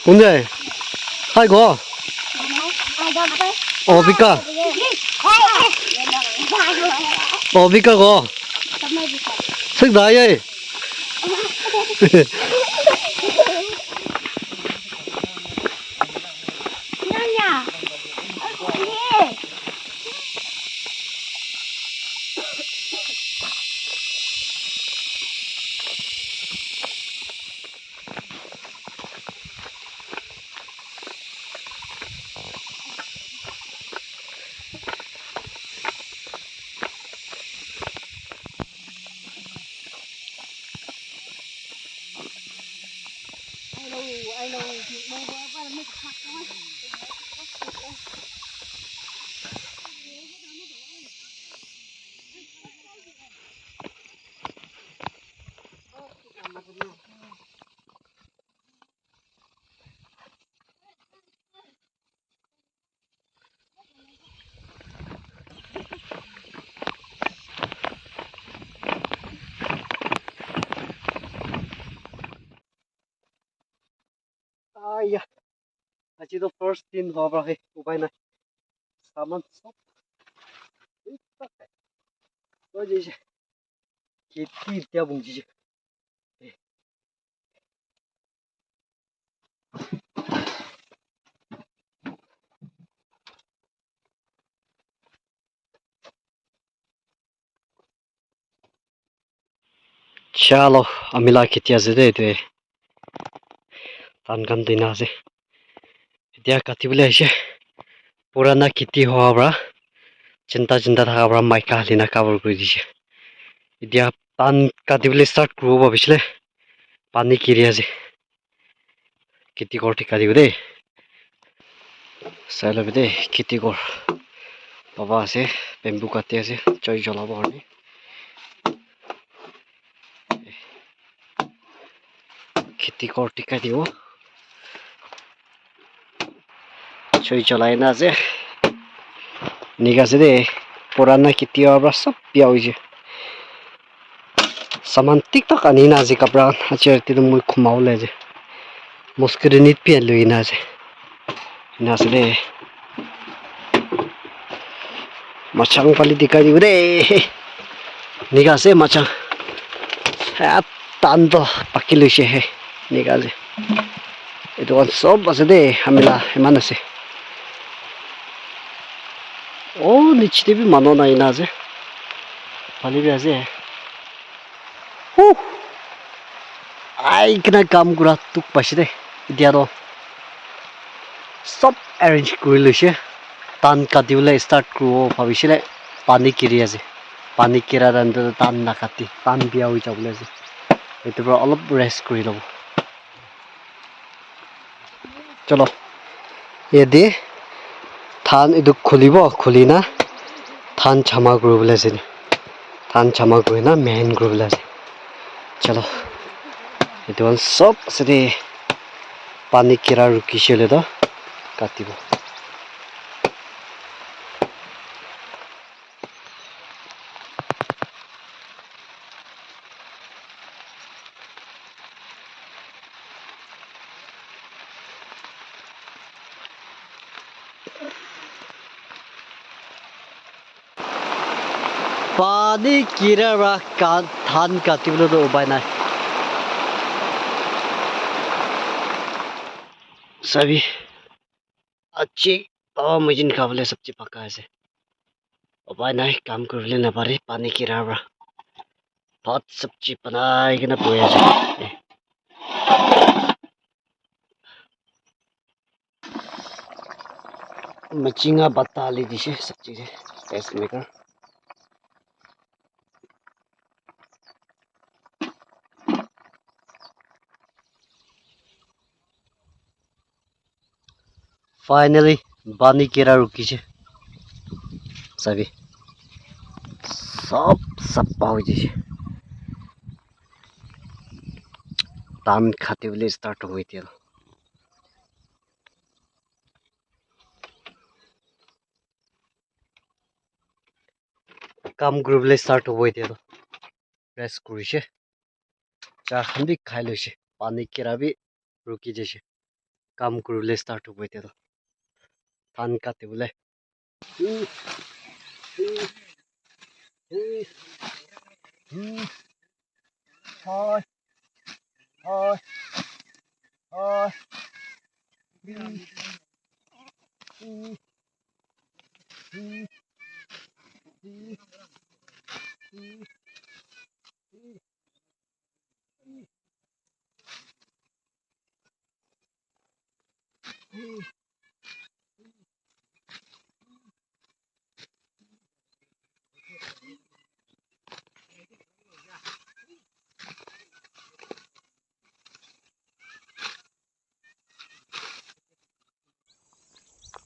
언제? 아이고, 비까? 비까, 거. 색 나야. Ai à, chỉ có first tin vào rồi, của bài này, saman shop, có gì chứ, खेती क्या बुझी chứ, chalo, amila खेती আছে দে এইটোৱে, ধান কাম দিন আছে, এতিয়া কাটিবলৈ আহিছে, পুৰাণা খেতি হোৱাৰ পৰা, চিন্তা থকাৰ পৰা মাইকা হালিনা কাবৰ কৰি দিছে, এতিয়া ধান কাটিবলৈ ষ্টাৰ্ট কৰিব ভাবিছিলে, পানী কিৰি আছে, খেতি কৰ ঠিকা দিব দেই, চাই ল'বি দেই, খেতি কৰ, বাবা আছে, বেম্বু কাটি আছে, জুই জ্বলাব কাৰণে, খেতি কৰ ঠিকা দিব, জুই জ্বলাই না আছে, নিক আছে দেই, পুৰাণা খেতি হোৱাৰ পৰা চব বিয়া হৈছে, saman tiktok ani na আজি কাপড়া আজি ৰাতি মই ঘুমাওলে যে মুস্কিৰি নিত পিয়াই লৈ না আছে না আছে দে মাছাং পালি দিকাই দিব দে নিগা আছে মাছাং টান তো পাকি লৈছে হে নিগা যে এইটো সব আছে দে হামিলা ইমান আছে ও নিচতে বি মানুহ নাই না যে পালি বি আছে আই কিনা কাম কৰা তোক পাইছে দে এতিয়া তো সব এৰেঞ্জ কৰি লৈছে টান কাটিবলৈ ষ্টাৰ্ট কৰিব ভাবিছিলে পানী কিৰি আছে পানী কিৰাৰ আনটো টান নাকাটি টান বিয়া হৈ যাবলৈ আছে এইটোৰ পৰা অলপ ৰেষ্ট কৰি ল'ব চলো এদি ধান এইটো খুলিব খুলি না ধান জমা কৰিবলৈ আছে ধান জমা কৰি না মেহন কৰিবলৈ আছে চলো এইটো সব আছে দে পানী কিৰা ৰুকিছিলে তো কাটিব পানী কিৰা ধান কাটিবলৈ তো উপায় নাই सभी अच्छी पाव मजिन खावले सब्जी पका है उपाय नहीं काम कर ले ना पारे पानी की रावरा बहुत सब्जी बनाए के ना पोया से मचिंगा बत्ता ले दिशे सब्जी से टेस्ट मेकर फाइनली पानी केरा रुकी छे सभी सब सप्पा हो जाए धान खाते हुए स्टार्ट हो गई थी काम ग्रुप ले स्टार्ट हो गई थी रेस्ट करिছে চাহ খান भी खाई লৈছে पानी केरा भी रुकी जैसे কাম কৰিবলৈ ষ্টাৰ্ট হ'ব এতিয়া ধান কাটিবলৈ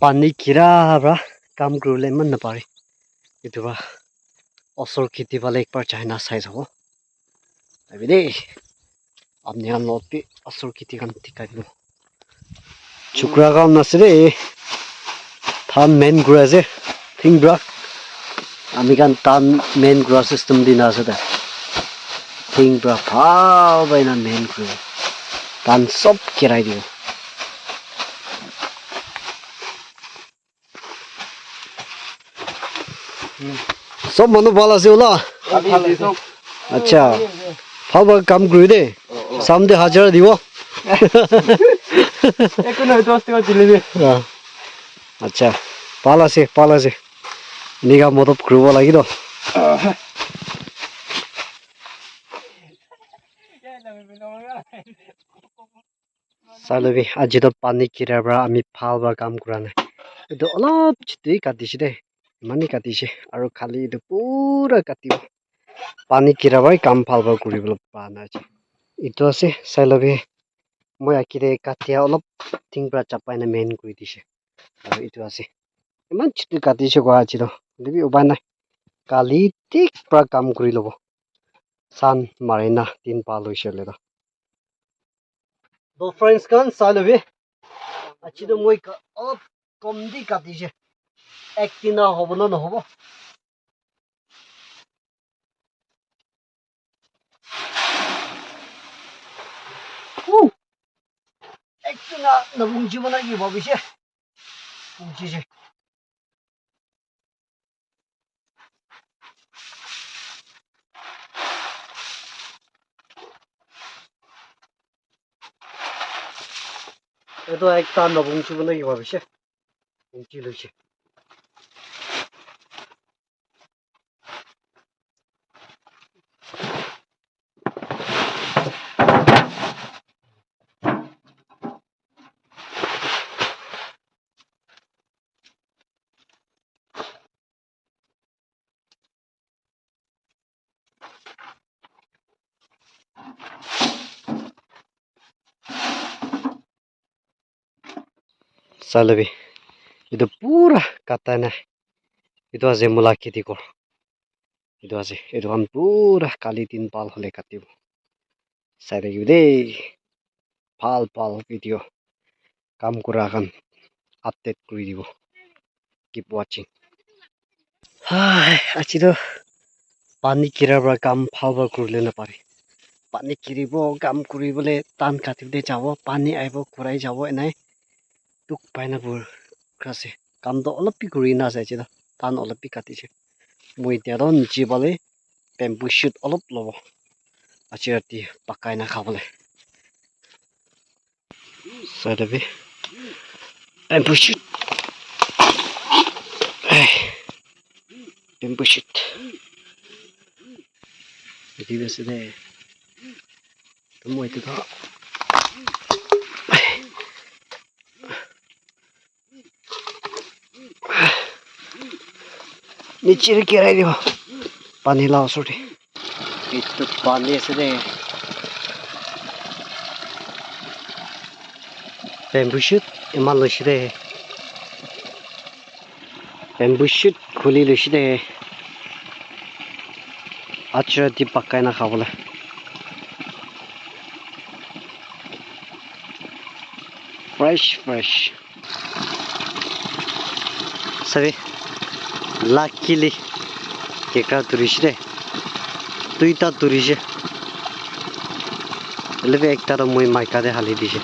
পানী কিৰা কাম কৰিবলৈ ইমান নাপাৰি এইটো ওচৰ খেতি পালে একবাৰ চাইনা চাই যাব ভাবি দেই আপনি অলপি ওচৰ খেতি কাম ঠিকাই দিব চুকুৰা কাম নাছে দেই ধান মেইন ঘূৰা যে থিংব্ৰা আমি কান টান মেইন ঘূৰা চিষ্টেম দি নাছে দে থিংব্ৰা ভাল বাইনা মেইন ঘূৰা ধান চব কেৰাই দিব সব মানুহ ভাল আছে ওলা আচ্ছা ভাল ভাল কাম কৰি দে চামদে হাজাৰা দিব আচ্ছা ভাল আছে এনেকা মদত কৰিব লাগিব চাই লবি আজিতো পানী কিৰাৰ পৰা আমি ভাল ভাল কাম কৰা নাই এইটো অলপ চিটেই কাটিছে দেই ইমানেই কাটিছে আৰু খালি এইটো পুৰা কাটিব পানী কিৰাবাই কাম ভাল ভাল কৰিবলৈ পৰা নাই এইটো আছে চাই লবি মই আঁকিৰে কাটিয়া অলপ টিং পৰা চাপাই না মেইন কৰি দিছে আৰু এইটো আছে ইমান চিটেই কাটিছে কোৱা আজি দিবি উপায় নাই কালি ঠিক পৰা কাম কৰি ল'ব চান মাৰে না দিন পাল হৈছে ফ্ৰেণ্ডছ kan চাই লবি আজি মই অলপ কম দি কাটিছে একদিনা হ'ব না নহ'ব একদিনা নবুঞ্জিব না কি ভাবিছে বুজিছে এইটো একটা নবুঞ্জিব না কি ভাবিছে বুজি লৈছে চাই লবি এইটো পুৰা কাটাই নাই এইটো আছে মূলা খেতি কৰ এইটো আছে এইটো কাম পুৰা কালি দিন পাল হ'লে কাটিব চাই থাকিবি দেই ভাল ভিডিঅ' কাম কৰা কাম আপডেট কৰি দিব কিপ ৱাচিং আজিতো পানী কিৰাৰ পৰা কাম ভাল কৰিলে নাপাৰি পানী কিৰিব কাম কৰিবলৈ টান কাটিবলৈ যাব পানী আহিব ঘূৰাই যাব এনেই দুখ পাই নাবোৰ আছে কামটো অলপ কৰি নাযাইছে টান অলপ কাটিছে মই এতিয়া নিজে পালে বেম্বু শ্বুট অলপ ল'ব আজি ৰাতি পাকাই নাখাবলৈ চাই লবি বেম্বু শ্বুট বেম্বু শ্বুট ঠিক আছে দে মই এইটো নিচেৰে কেৰাই দিব পানী লাও ওচৰতে এইটো পানী আছে দে বেম্বু শ্বুট ইমান লৈছে দে বেম্বু শ্বুট খুলি লৈছে দে আজি ৰাতি পাকাই নাখাবলৈ ফ্ৰেছ চাবি লাকিলি কেকৰা তুৰিছে দে দুইটা তুৰিছে একটা মই মাইকাতে হালি দিছে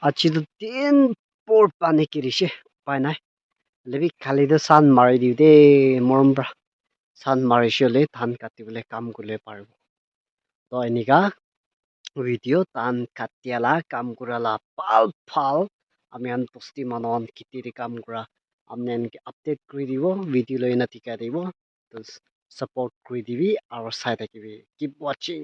আজি তো দিন por পানী কিৰিছে উপায় নাই লেবি খালি তো চান মাৰি দিওঁ দেই মৰম পৰা চান মাৰিছে হ'লে ধান কাটিবলৈ কাম কৰিলে পাৰিব তো এনেকা ভিডিঅ' ধান কাটিয়ালা কাম কৰালা ভাল ভাল আমি আন বস্তি মানুহ খেতিৰ কাম কৰা আপনি এনেকে আপডেট কৰি দিব ভিডিঅ' লৈ না টিকা দিব তো সাপোৰ্ট কৰি দিবি আৰু চাই থাকিবি কিপ ৱাচিং